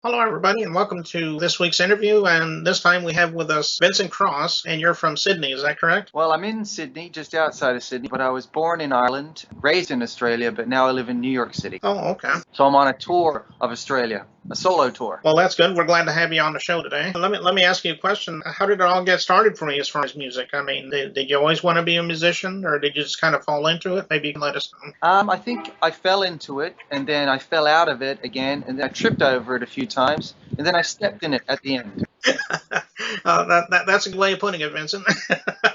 Hello, everybody, and welcome to this week's interview. And this time we have with us Vincent Cross, and you're from Sydney, is that correct? Well, I'm in Sydney, just outside of Sydney, but I was born in Ireland, raised in Australia, but now I live in New York City. Oh, okay. So I'm on a tour of Australia, a solo tour. Well, that's good. We're glad to have you on the show today. Let me ask you a question. How did it all get started for you as far as music? I mean, did you always want to be a musician, or did you just kind of fall into it? Maybe you can let us know. I think I fell into it, and then I fell out of it again, and then I tripped over it a few times, and then I stepped in it at the end. That's a good way of putting it, Vincent.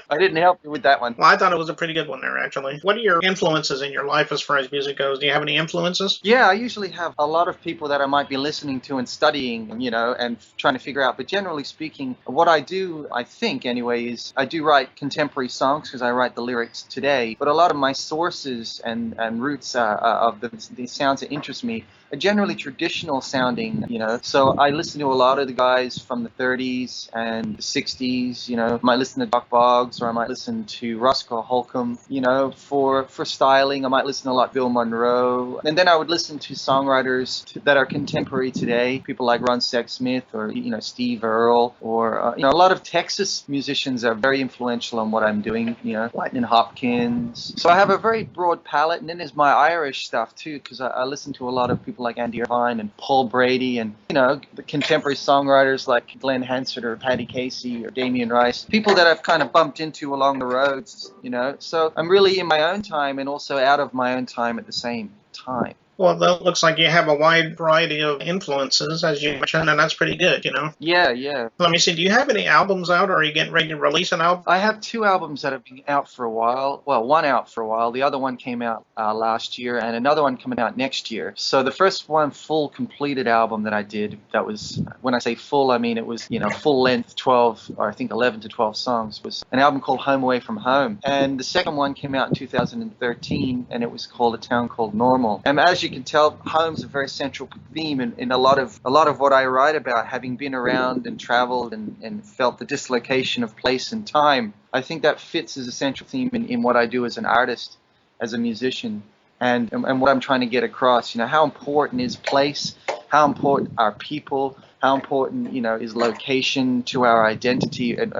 I didn't help you with that one. Well, I thought it was a pretty good one there, actually. What are your influences in your life as far as music goes? Do you have any influences? Yeah, I usually have a lot of people that I might be listening to and studying, and trying to figure out. But generally speaking, what I do, I think anyway, is I do write contemporary songs because I write the lyrics today. But a lot of my sources and roots of the sounds that interest me are generally traditional sounding. So I listen to a lot of the guys from the 30s and the 60s. I might listen to Doc Boggs or I might listen to Roscoe Holcomb. For styling, I might listen to a lot of Bill Monroe. And then I would listen to songwriters that are contemporary today, people like Ron Sexsmith or Steve Earle, or a lot of Texas musicians are very influential on what I'm doing. Lightning Hopkins. So I have a very broad palette, and then there's my Irish stuff too, because I listen to a lot of people like Andy Irvine and Paul Brady, and the contemporary songwriters like Glenn Hansard or Paddy Casey or Damien Rice, people that I've kind of bumped into along the roads. So I'm really in my own time and also out of my own time at the same time. Well, that looks like you have a wide variety of influences, as you mentioned, and that's pretty good. Yeah, yeah. Let me see, do you have any albums out, or are you getting ready to release an album? I have two albums that have been out for a while. Well, one out for a while. The other one came out last year, and another one coming out next year. So the first one, full completed album that I did, that was, when I say full, I mean it was, full length, 12, or I think 11 to 12 songs, was an album called Home Away from Home. And the second one came out in 2013, and it was called A Town Called Normal. And as you can tell, home's a very central theme in a lot of what I write about, having been around and traveled and felt the dislocation of place and time. I think that fits as a central theme in what I do as an artist, as a musician, and what I'm trying to get across. How important is place? How important are people? How important, is location to our identity? And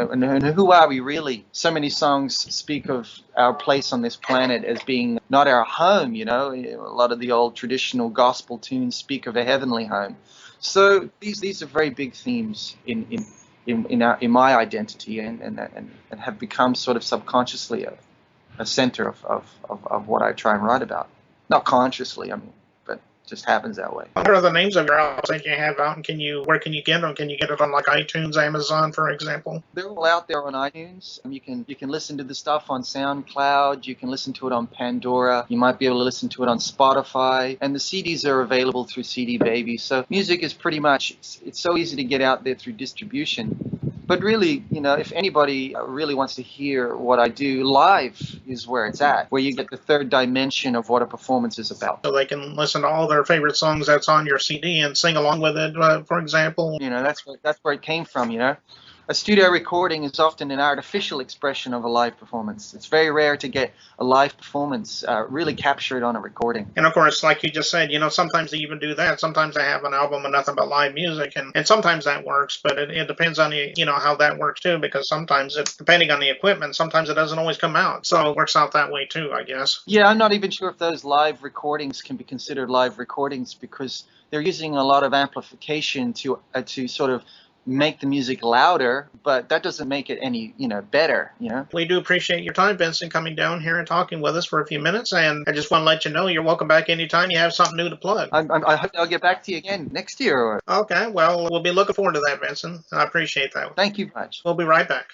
who are we really? So many songs speak of our place on this planet as being not our home. A lot of the old traditional gospel tunes speak of a heavenly home. So these are very big themes in my identity, and have become sort of subconsciously a center of what I try and write about. Not consciously, I mean, but just happens that way. What are the names of your albums that you have out, and where can you get them? Can you get it on like iTunes, Amazon, for example? They're all out there on iTunes. You can listen to the stuff on SoundCloud. You can listen to it on Pandora. You might be able to listen to it on Spotify. And the CDs are available through CD Baby. So music is pretty much, it's so easy to get out there through distribution. But really, if anybody really wants to hear what I do, live is where it's at, where you get the third dimension of what a performance is about. So they can listen to all their favorite songs that's on your CD and sing along with it, for example. That's where it came from. A studio recording is often an artificial expression of a live performance. It's very rare to get a live performance really captured on a recording. And of course, like you just said, sometimes they even do that. Sometimes they have an album of nothing but live music, and sometimes that works, but it depends on how that works too, because sometimes depending on the equipment, sometimes it doesn't always come out. So it works out that way too, I guess. Yeah, I'm not even sure if those live recordings can be considered live recordings, because they're using a lot of amplification to sort of make the music louder, but that doesn't make it any better. We do appreciate your time, Vincent, coming down here and talking with us for a few minutes, and I just want to let you know you're welcome back anytime you have something new to plug. I hope I'll get back to you again next year. Okay, well, we'll be looking forward to that, Vincent. I appreciate that. Thank you much. We'll be right back.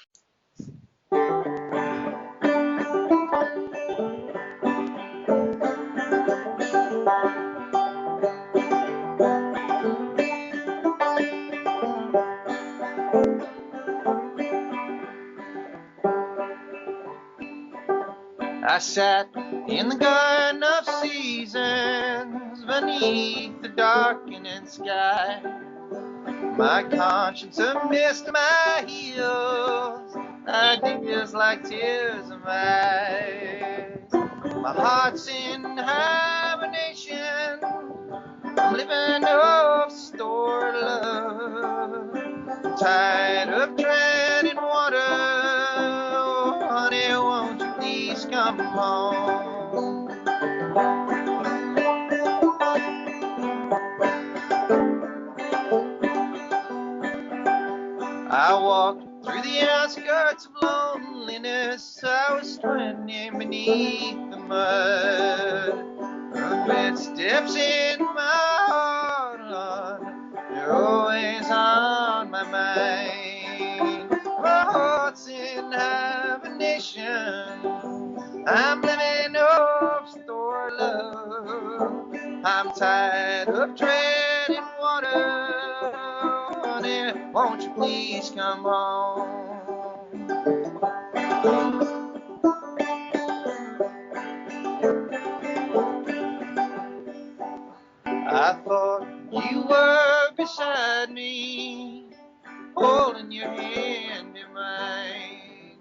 I sat in the Garden of Seasons beneath the darkening sky, my conscience a mist to my heels, ideas like tears in my eyes. My heart's in hibernation, I'm living off stored tired of treading water. Oh, honey, won't you please come home? I walked through the outskirts of loneliness. I was stranding beneath the mud. Footsteps in my heart, Lord, you're always on my mind. My heart's in hibernation. I'm living off stored love. I'm tired of treading water. Honey, won't you please come home? I thought you were beside me, holding your hand in mine.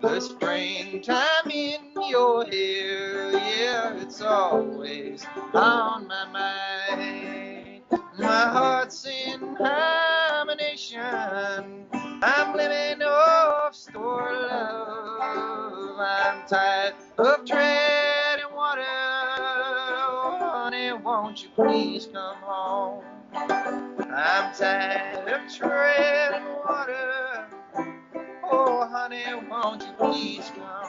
The springtime in your hair, yeah, it's always on my mind. My heart's in hibernation. I'm living off stored love. I'm tired of treading water. Oh, honey, won't you please come home? I'm tired of treading water. Oh, honey, won't you please come